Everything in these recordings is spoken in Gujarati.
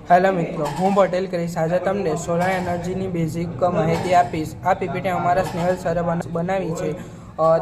હેલો મિત્રો, હું પટેલ કરીશ. આજે તમને સોલાર એનર્જીની બેઝિક માહિતી આપીશ. આ પીપીટી અમારા સ્નેહલ સરે બનાવી છે.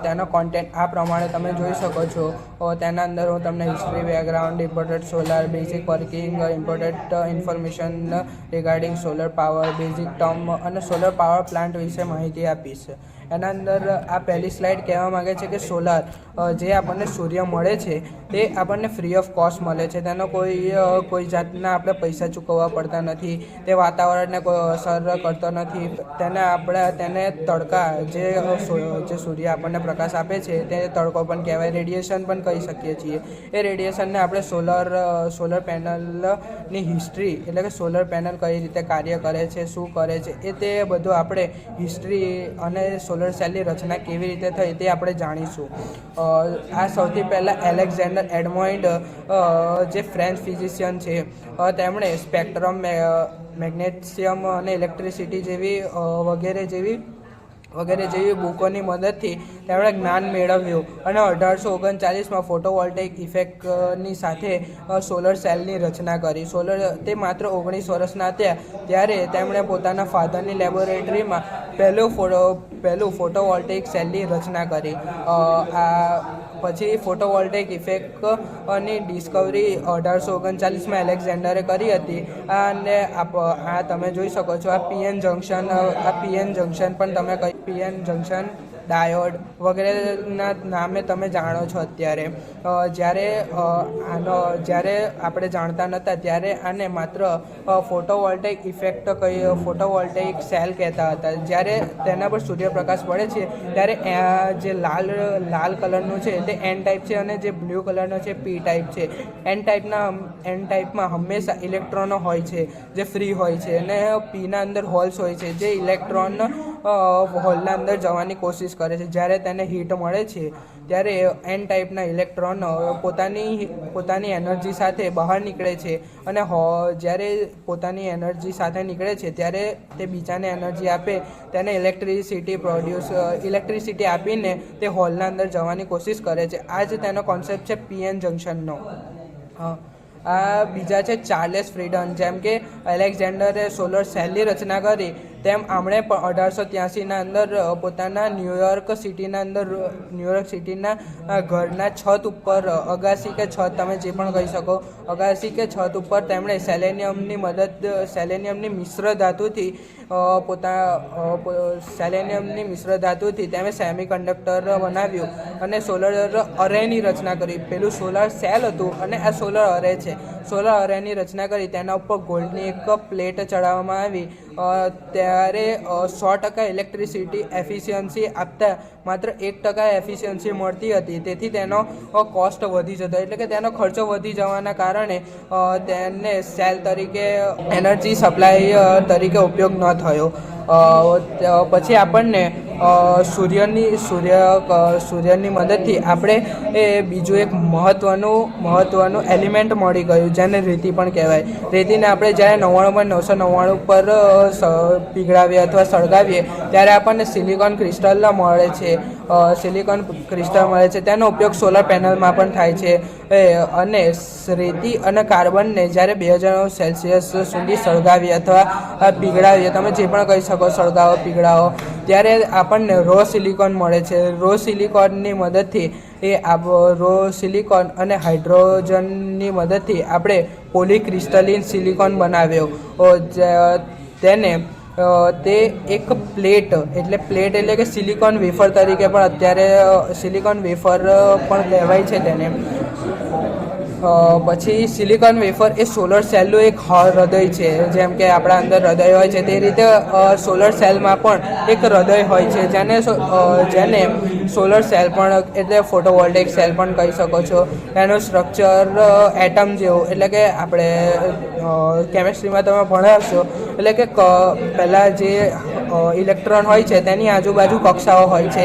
તેનો કોન્ટેન્ટ આ પ્રમાણે તમે જોઈ શકો છો. તેના અંદર હું તમને history, background, imported solar, basic working, imported information regarding solar power, basic term અને સોલર પાવર પ્લાન્ટ વિશે માહિતી આપીશ. એના અંદર આ પહેલી સ્લાઇડ કહેવા માગે છે કે સોલાર જે આપણને સૂર્ય મળે છે તે આપણને ફ્રી ઓફ કોસ્ટ મળે છે. તેનો કોઈ જાતના આપણે પૈસા ચૂકવવા પડતા નથી. તે વાતાવરણને કોઈ અસર કરતો નથી. તેને તડકા જે સૂર્ય આપણને પ્રકાશ આપે છે તે તડકો પણ કહેવાય, રેડિયેશન પણ કહી શકીએ છીએ. એ રેડિયેશનને આપણે સોલર પેનલની હિસ્ટ્રી એટલે કે સોલર પેનલ કઈ રીતે કાર્ય કરે છે, શું કરે છે, તે બધું આપણે હિસ્ટ્રી અને સોલર સેલની રચના કેવી રીતે થઈ તે આપણે જાણીશું. આ સૌથી પહેલાં એલેક્ઝાન્ડર એડમોન્ડ જે ફ્રેન્ચ ફિઝિશિયન છે તેમણે સ્પેક્ટ્રમ, મેગ્નેશિયમ અને ઇલેક્ટ્રિસિટી વગેરે જેવી બુકોની મદદથી તેમણે જ્ઞાન મેળવ્યું અને 1839માં ફોટોવોલ્ટેઇક ઇફેક્ટની સાથે સોલર સેલની રચના કરી. તે માત્ર 19 વર્ષના હતા ત્યારે તેમણે પોતાના ફાધરની લેબોરેટરીમાં પહેલું ફોટોવોલ્ટેઇક સેલની રચના કરી. પછી ફોટોવોલ્ટેઇક ઇફેક્ટની ડિસ્કવરી 1839માં એલેક્ઝાન્ડરે કરી હતી. અને આ તમે જોઈ શકો છો. આ પીએન જંકશન પણ તમે પીએન જંકશન, ડાયોડ વગેરેના નામે તમે જાણો છો. અત્યારે જ્યારે આપણે જાણતા નહોતા ત્યારે આને માત્ર ફોટોવોલ્ટેઇક સેલ કહેતા હતા. જ્યારે તેના પર સૂર્યપ્રકાશ પડે છે ત્યારે જે લાલ કલરનું છે તે એન ટાઈપ છે અને જે બ્લુ કલરનો છે પી ટાઈપ છે. એન ટાઈપમાં હંમેશા ઇલેક્ટ્રોનો હોય છે જે ફ્રી હોય છે, અને પીના અંદર હોલ્સ હોય છે જે ઇલેક્ટ્રોન હોલના અંદર જવાની કોશિશ કરે છે. જ્યારે તેને હીટ મળે છે ત્યારે એન ટાઈપના ઇલેક્ટ્રોન પોતાની એનર્જી સાથે બહાર નીકળે છે, અને જ્યારે પોતાની એનર્જી સાથે નીકળે છે ત્યારે તે બીજાને એનર્જી આપે, તેને ઇલેક્ટ્રિસિટી આપીને તે હોલના અંદર જવાની કોશિશ કરે છે. આ જ તેનો કોન્સેપ્ટ છે પીએન જંકશનનો. આ બીજા છે ચાર્લેસ ફ્રીડન. જેમ કે એલેક્ઝાન્ડરે સોલર સેલની રચના કરી તેમ આમણે પણ 1883ના અંદર પોતાના ન્યુયોર્ક સિટીના ઘરના છત ઉપર, અગાસી કે છત તમે જે પણ કહી શકો, અગાસી કે છત ઉપર તેમણે સેલેનિયમની મિશ્ર ધાતુથી તેમણે સેમિકન્ડક્ટર બનાવ્યું અને સોલર અરેની રચના કરી. પેલું સોલર સેલ હતું અને આ સોલર અરે છે. સોલર અરેની રચના કરી, તેના ઉપર ગોલ્ડની એક પ્લેટ ચડાવવામાં આવી. ત્યારે 100% ઇલેક્ટ્રિસિટી એફિશિયન્સી આપતા માત્ર 1% એફિશિયન્સી મળતી હતી. તેથી તેનો કોસ્ટ વધી જતો, એટલે કે તેનો ખર્ચો વધી જવાના કારણે તેને સેલ તરીકે એનર્જી સપ્લાય તરીકે ઉપયોગ ન થયો. પછી આપણને સૂર્યની મદદથી આપણે બીજું એક મહત્વનું એલિમેન્ટ મળી ગયું જેને રેતી પણ કહેવાય. રેતીને આપણે જ્યારે 99.999 પર પીગળાવીએ અથવા સળગાવીએ ત્યારે આપણને સિલિકોન ક્રિસ્ટલ મળે છે. તેનો ઉપયોગ સોલર પેનલમાં પણ થાય છે. અને રેતી અને કાર્બનને જ્યારે 2000 સેલ્સિયસ સુધી સળગાવીએ અથવા પીગળાવીએ, તમે જે પણ કહી શકો, સળગાવો, પીગળાવો, ત્યારે આપણને રો સિલિકોન મળે છે. રો સિલિકોનની મદદથી રો સિલિકોન અને હાઇડ્રોજનની મદદથી આપણે પોલીક્રિસ્ટલિન સિલિકોન બનાવ્યો. તે એક પ્લેટ એટલે કે સિલિકોન વેફર તરીકે પણ અત્યારે સિલિકોન વેફર પણ કહેવાય છે તેને. પછી સિલિકોન વેફર એ સોલર સેલનું એક હૃદય છે. જેમ કે આપણા અંદર હૃદય હોય છે તે રીતે સોલર સેલમાં પણ એક હૃદય હોય છે જેને સોલર સેલ પણ એટલે ફોટોવોલ્ટેઇક સેલ પણ કહી શકો છો. એનું સ્ટ્રક્ચર એટમ જેવું, એટલે કે આપણે કેમેસ્ટ્રીમાં તમે ભણાવશો, એટલે કે પહેલાં જે ઇલેક્ટ્રોન હોય છે તેની આજુબાજુ કક્ષાઓ હોય છે.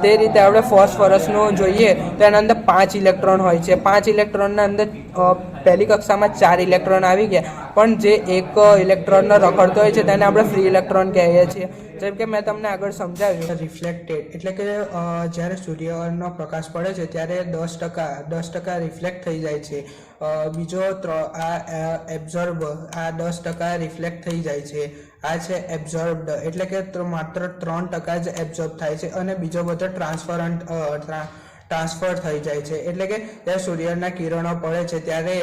તે રીતે આપણે ફોસ્ફરસનું જોઈએ તો એના અંદર 5 ઇલેક્ટ્રોન હોય છે. 5 ઇલેક્ટ્રોનના અંદર પહેલી કક્ષામાં 4 ઇલેક્ટ્રોન આવી ગયા, પણ જે એક ઇલેક્ટ્રોનનો રખડતો હોય છે તેને આપણે ફ્રી ઇલેક્ટ્રોન કહીએ છીએ. જેમ કે મેં તમને આગળ સમજાવ્યું, રિફ્લેક્ટેડ એટલે કે જ્યારે સૂર્યનો પ્રકાશ પડે છે ત્યારે 10% રિફ્લેક્ટ થઈ જાય છે. બીજો આ એબ્ઝોર્બ આ 10% રિફ્લેક્ટ થઈ જાય છે. આ છે એબ્ઝોર્બ્ડ, એટલે કે માત્ર 3% જ એબ્ઝોર્બ થાય છે અને બીજો બધો ટ્રાન્સફર થઈ જાય છે. એટલે કે જ્યારે સૂર્યના કિરણો પડે છે ત્યારે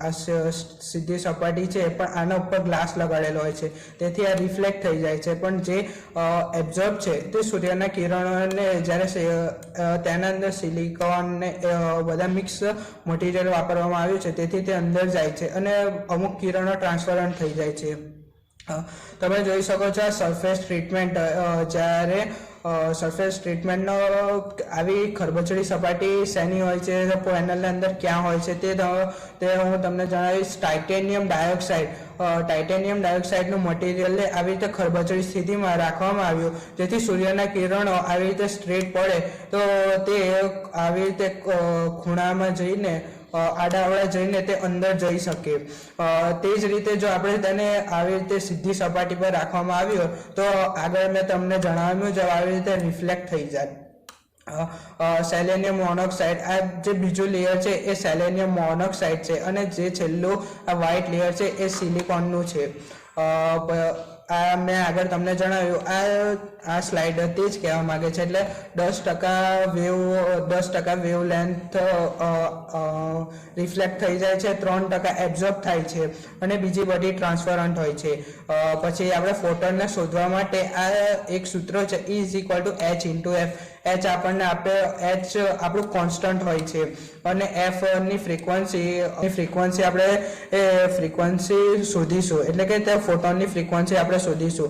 આ સીધી સપાટી છે પણ આના ઉપર ગ્લાસ લગાડેલો હોય છે, તેથી આ રિફ્લેક્ટ થઈ જાય છે. પણ જે એબ્ઝોર્બ છે તે સૂર્યના કિરણોને જ્યારે તેના અંદર સિલિકોન ને બધા મિક્સ મટીરિયલ વાપરવામાં આવ્યું છે તેથી તે અંદર જાય છે અને અમુક કિરણો ટ્રાન્સફરન્ટ થઈ જાય છે. તમે જોઈ શકો છો આ સરફેસ ટ્રીટમેન્ટ. જ્યારે સરફેસ ટ્રીટમેન્ટનો આવી ખરબચડી સપાટી શેની હોય છે, પેનલની અંદર ક્યાં હોય છે તે હું તમને જણાવીશ. ટાઇટેનિયમ ડાયોક્સાઇડનું મટીરિયલને આવી રીતે ખરબચડી સ્થિતિમાં રાખવામાં આવ્યું જેથી સૂર્યના કિરણો આવી રીતે સ્ટ્રેટ પડે તો તે આવી રીતે ખૂણામાં જઈને આડાઅવળા જઈને તે અંદર જઈ શકે. તે જ રીતે જો આપણે તેને આવી રીતે સીધી સપાટી પર રાખવામાં આવ્યો તો આગળ મેં તમને જણાવ્યું જો આવી રીતે રિફ્લેક્ટ થઈ જાય. સેલેનિયમ મોનોક્સાઇડ, આ જે બીજું લેયર છે એ સેલેનિયમ મોનોક્સાઇડ છે અને જે છેલ્લું આ વ્હાઇટ લેયર છે એ સિલિકોનનું છે. આ મેં આગળ તમને જણાવ્યું આ સ્લાઇડ તે જ કહેવા માંગે છે. એટલે 10% વેવ લેન્થ રિફ્લેક્ટ થઈ જાય છે, 3% એબ્ઝોર્બ થાય છે અને બીજી બધી ટ્રાન્સફરન્ટ હોય છે. પછી આપણે ફોટોનને શોધવા માટે આ એક સૂત્ર છે E = H × F. આપણું કોન્સ્ટન્ટ હોય છે અને F ની ફ્રીક્વન્સી આપણે ફ્રીક્વન્સી શોધીશું, એટલે કે તે ફોટોનની ફ્રીક્વન્સી આપણે શોધીશું.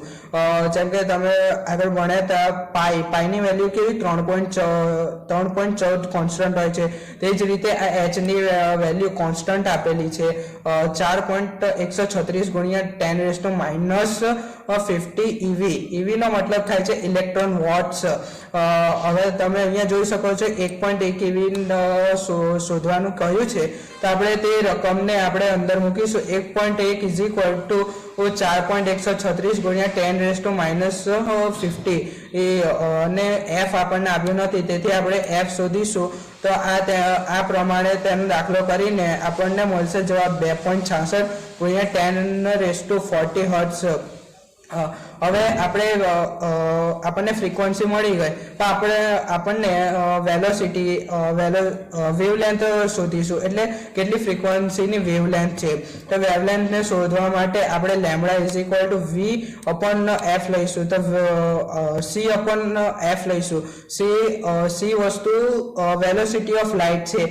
જેમ કે તમે આગળ ભણ્યા હતા પાઈની વેલ્યુ કેવી 3.14 કોન્સ્ટન્ટ હોય છે, તે જ રીતે આ Hની વેલ્યુ કોન્સ્ટન્ટ આપેલી છે 4.136 × 10⁻50 EV. EV નો મતલબ થાય છે ઇલેક્ટ્રોન વોટ્સ. હવે તમે અહીંયા જોઈ શકો છો 1.1 EV શોધવાનું કહ્યું છે તો આપણે તે રકમને આપણે અંદર મૂકીશું. 1.1 = 4.136 × 10⁻50 અને F આપણને આપ્યું નથી તેથી આપણે F શોધીશું. તો આ પ્રમાણે તેનો દાખલો કરીને આપણને મળશે જવાબ 2.66 × 10⁻40 હર્ટ્ઝ. હવે આપણને ફ્રીક્વન્સી મળી ગઈ તો આપણને વેવલેન્થ શોધીશું, એટલે કેટલી ફ્રીક્વન્સીની વેવલેન્થ છે. તો વેવલેન્થને શોધવા માટે આપણે λ v/f લઈશું. તો c/f લઈશું. c વસ્તુ વેલોસિટી ઓફ લાઇટ છે,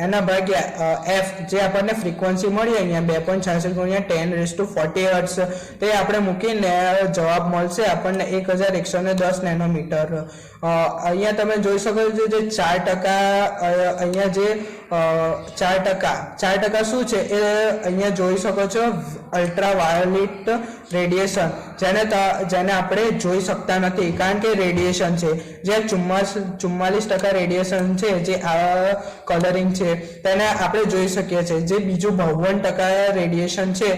એના ભાગ્યા f જે આપણને ફ્રીક્વન્સી મળી અહીંયા 2.66 × 10⁻40 હર્ટ્ઝ તે આપણે મૂકીને જવાબ મળશે આપણને 1110 નેનોમીટર. અહીંયા તમે જોઈ શકો છો જે 4% અહીંયા જે 4% શું છે એ અહીંયા જોઈ શકો છો અલ્ટ્રાવાયોલેટ રેડિયેશન, જેને આપણે જોઈ શકતા નથી કારણ કે રેડિયેશન છે. જે 44% રેડિયેશન છે જે આ કલરિંગ છે તેને આપણે જોઈ શકીએ છીએ. જે બીજું 52% રેડિયેશન છે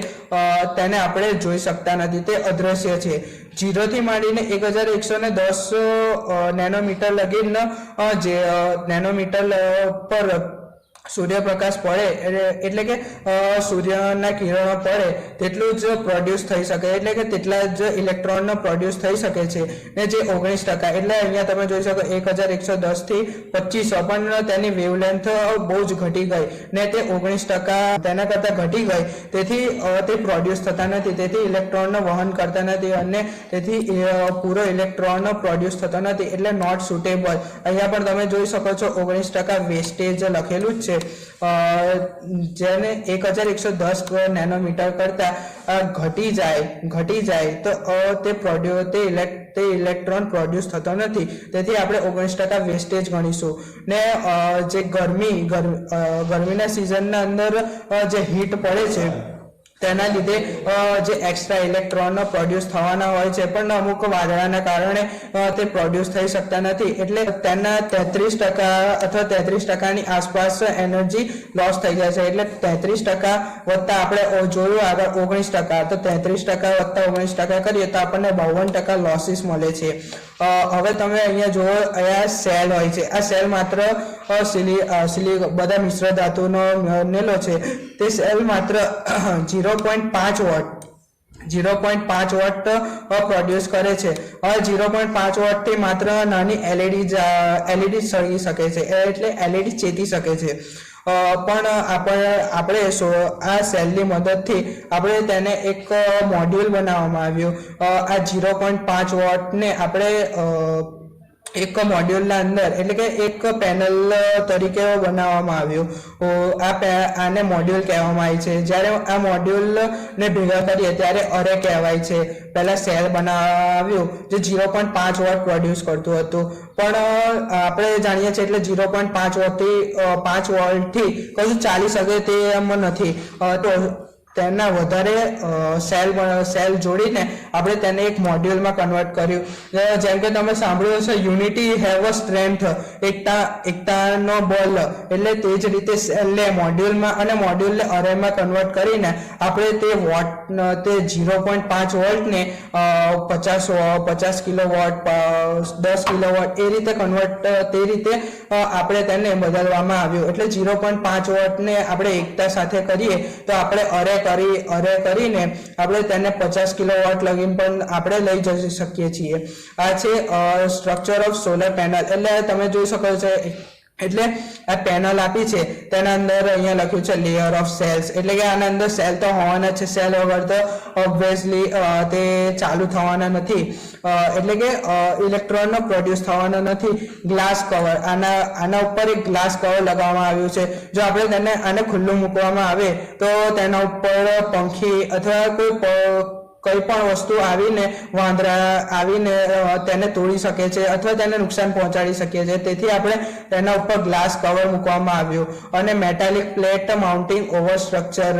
તેને આપણે જોઈ શકતા નથી, તે અદ્રશ્ય છે. 0 થી માંડીને 1110 નેનોમીટર લગીન જે નેનોમીટર પર સૂર્યપ્રકાશ પડે એટલે કે સૂર્યના કિરણો પડે તેટલું જ પ્રોડ્યુસ થઈ શકે, એટલે કે તેટલા જ ઇલેક્ટ્રોનનો પ્રોડ્યુસ થઈ શકે છે. ને જે 19% એટલે અહીંયા તમે જોઈ શકો 1110 થી 2500 પણ તેની વેવલેન્થ બહુ જ ઘટી ગઈ ને તે 19% તેના કરતાં ઘટી ગઈ, તેથી તે પ્રોડ્યુસ થતા નથી, તેથી ઇલેક્ટ્રોનનો વહન કરતા નથી અને તેથી પૂરો ઇલેક્ટ્રોનનો પ્રોડ્યુસ થતો નથી, એટલે નોટ સુટેબલ. અહીંયા પણ તમે જોઈ શકો છો 19% વેસ્ટેજ લખેલું જ છે, જેને 1110 નેનોમીટર કરતા ઘટી જાય તો તે ઇલેક્ટ્રોન પ્રોડ્યુસ થતો નથી, તેથી આપણે 19% વેસ્ટેજ ગણીશું. ને જે ગરમીના સિઝનના અંદર જે હીટ પડે છે તેના લીધે જે એક્સ્ટ્રા ઇલેક્ટ્રોનનો પ્રોડ્યુસ થવાના હોય છે પણ અમુક વાદળાના કારણે તે પ્રોડ્યુસ થઈ શકતા નથી, એટલે તેના 33% અથવા 33%ની આસપાસ એનર્જી લોસ થઈ જાય છે. એટલે 33% વત્તા આપણે જોયું આગળ 19%, તો 33% વત્તા 19% કરીએ તો આપણને 52% લોસીસ મળે છે. હવે તમે અહીંયા જુઓ, અહીંયા સેલ હોય છે. આ સેલ માત્ર બધા મિશ્ર ધાતુનો બનેલો છે. તે સેલ માત્ર 0.5 વોટ પ્રોડ્યુસ કરે છે. હવે 0.5 વોટથી માત્ર નાની એલઈડી સળગી શકે છે, એટલે એલઈડી ચેતી શકે છે. પણ આપણે આ સેલની મદદથી આપણે તેને એક મોડ્યુલ બનાવવામાં આવ્યું. આ 0.5 વોટને આપણે એક મોડ્યુલના અંદર એટલે કે એક પેનલ તરીકે બનાવવામાં આવ્યું. આને મોડ્યુલ કહેવામાં આવે છે. જ્યારે આ મોડ્યુલને ભેગા કરીએ ત્યારે અરે કહેવાય છે. પહેલા સેલ બનાવ્યું જે 0.5 વોટ પ્રોડ્યુસ કરતું હતું, પણ આપણે જાણીએ છીએ એટલે 0.5 વોલ્ટથી કશું ચાલી શકે તે એમ નથી. તો તેના વધારે સેલ જોડીને આપણે તેને એક મોડ્યુલમાં કન્વર્ટ કર્યું. જેમ કે તમે સાંભળ્યું હશે, યુનિટી હેવ અ સ્ટ્રેન્થ, એકતાનો બળ. એટલે તે જ રીતે સેલને મોડ્યુલમાં અને મોડ્યુલને અરેમાં કન્વર્ટ કરીને આપણે તે 0.5 વોલ્ટને 50 કિલોવોટ, 10 કિલોવોટ એ રીતે તે રીતે આપણે તેને બદલવામાં આવ્યું. એટલે 0.5 વોટને આપણે એકતા સાથે કરીએ તો આપણે અરે કરીને આપણે તેને 50 કિલોવોટ લગીને પણ આપણે લઈ જઈ શકીએ છીએ. આ છે સ્ટ્રક્ચર ઓફ સોલર પેનલ. એટલે તમે જોઈ શકો છો, એટલે આ પેનલ આપી છે તેના અંદર અહીંયા લખ્યું છે લેયર ઓફ સેલ્સ. એટલે કે આના અંદર સેલ તો હોવાના છે, સેલ વગર તો ઓબ્વિયસલી તે ચાલુ થવાના નથી. એટલે કે ઇલેક્ટ્રોનનો પ્રોડ્યુસ થવાનો નથી. ગ્લાસ કવર, આના ઉપર એક ગ્લાસ કવર લગાવવામાં આવ્યું છે. જો આપણે આને ખુલ્લું મૂકવામાં આવે તો તેના ઉપર પંખી અથવા કોઈ પણ વસ્તુ વાંદરા આવીને તેને તોડી શકે છે અથવા તેને નુકસાન પહોંચાડી શકે છે. તેથી આપણે તેના ઉપર ગ્લાસ કવર મૂકવામાં આવ્યું. અને metallic plate mounting over structure,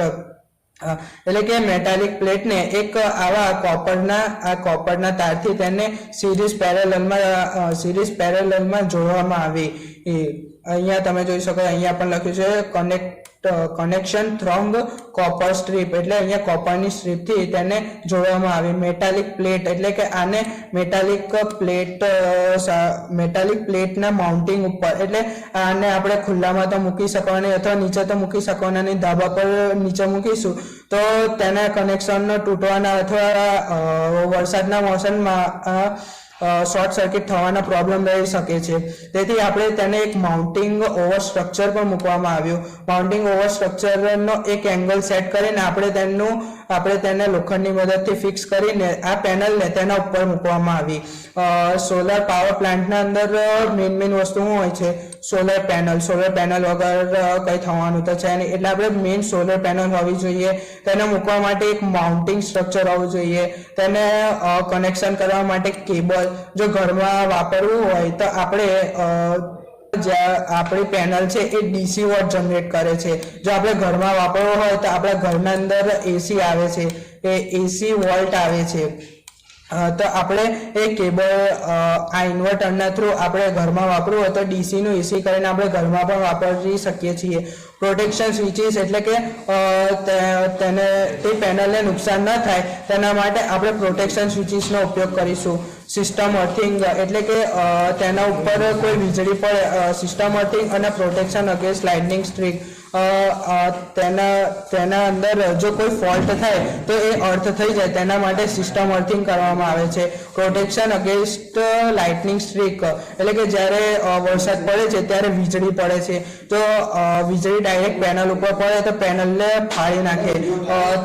એટલે કે મેટાલિક પ્લેટને એક આવા કોપરના તારથી તેને સિરીઝ પેરેલલમાં જોડવામાં આવી. અહીંયા તમે જોઈ શકો, અહીંયા પણ લખ્યું છે કનેક્શન થ્રોંગ કોપર સ્ટ્રીપ. એટલે અહીંયા કોપરની સ્ટ્રીપથી તેને જોડવામાં આવી. મેટાલિક પ્લેટ, એટલે કે આને મેટાલિક પ્લેટના માઉન્ટિંગ ઉપર, એટલે આને આપણે ખુલ્લામાં તો મૂકી શકવાની અથવા નીચે તો મૂકી શકવાના નહીં. ધાબા પર નીચે મૂકીશું તો તેના કનેક્શન તૂટવાના અથવા વરસાદના મોસમમાં શોર્ટ સર્કિટ થવાના પ્રોબ્લેમ રહી શકે છે. તેથી આપણે તેને એક માઉન્ટિંગ ઓવર સ્ટ્રક્ચર પણ મૂકવામાં આવ્યું. માઉન્ટિંગ ઓવર સ્ટ્રક્ચરનો એક એંગલ સેટ કરીને આપણે તેને લોખંડની મદદથી ફિક્સ કરીને આ પેનલને તેના ઉપર મૂકવામાં આવી. સોલર પાવર પ્લાન્ટના અંદર મેઇન વસ્તુ શું હોય છે? સોલર પેનલ વગર કંઈ થવાનું તો છે નહીં. એટલે આપણે મેઇન સોલર પેનલ હોવી જોઈએ. તેને મૂકવા માટે એક માઉન્ટિંગ સ્ટ્રક્ચર હોવું જોઈએ. તેને કનેક્શન કરવા માટે કેબલ, જો ઘરમાં વાપરવું હોય તો આપણી પેનલ છે એ ડીસી વોટ જનરેટ કરે છે. જો આપણે ઘરમાં વાપરવું હોય તો આપણા ઘરના અંદર એસી આવે છે, એ એસી વોલ્ટ આવે છે. તો આપણે એ કેબલ આ ઇન્વર્ટરના થ્રુ આપણે ઘરમાં વાપરવું હોય તો ડીસીનું એસી કરીને આપણે ઘરમાં પણ વાપરી શકીએ છીએ. પ્રોટેક્શન સ્વિચીસ, એટલે કે તે પેનલને નુકસાન ન થાય તેના માટે આપણે પ્રોટેક્શન સ્વિચીસનો ઉપયોગ કરીશું. સિસ્ટમ અર્થિંગ, એટલે કે તેના ઉપર કોઈ વીજળી પડે, સિસ્ટમ અર્થિંગ અને પ્રોટેક્શન અગેન્સ્ટ લાઇટનિંગ સ્ટ્રીક. તેના અંદર જો કોઈ ફોલ્ટ થાય તો એ અર્થ થઈ જાય, તેના માટે સિસ્ટમ અર્થિંગ કરવામાં આવે છે. પ્રોટેક્શન અગેન્સ્ટ લાઇટનિંગ સ્ટ્રીક, એટલે કે જ્યારે વરસાદ પડે છે ત્યારે વીજળી પડે છે, તો વીજળી ડાયરેક્ટ પેનલ ઉપર પડે તો પેનલને ફાડી નાખે.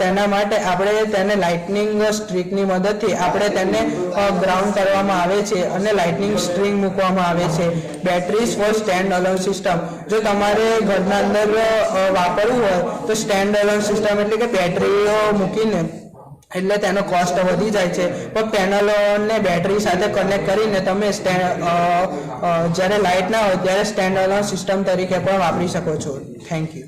તેના માટે આપણે તેને લાઇટનિંગ સ્ટ્રીકની મદદથી આપણે તેને ગ્રાઉન્ડ કરવામાં આવે છે અને લાઇટનિંગ સ્ટ્રિંગ મૂકવામાં આવે છે. Batteries for standalone system, જો તમારે ઘરના અંદર વાપરવું હોય તો સ્ટેન્ડ અલોન સિસ્ટમ, એટલે કે બેટરીઓ મૂકીને, એટલે તેનો કોસ્ટ વધી જાય છે. પણ પેનલોને બેટરી સાથે કનેક્ટ કરીને તમે જ્યારે લાઇટ ના હોય ત્યારે સ્ટેન્ડ અલોન સિસ્ટમ તરીકે પણ વાપરી શકો છો. Thank you.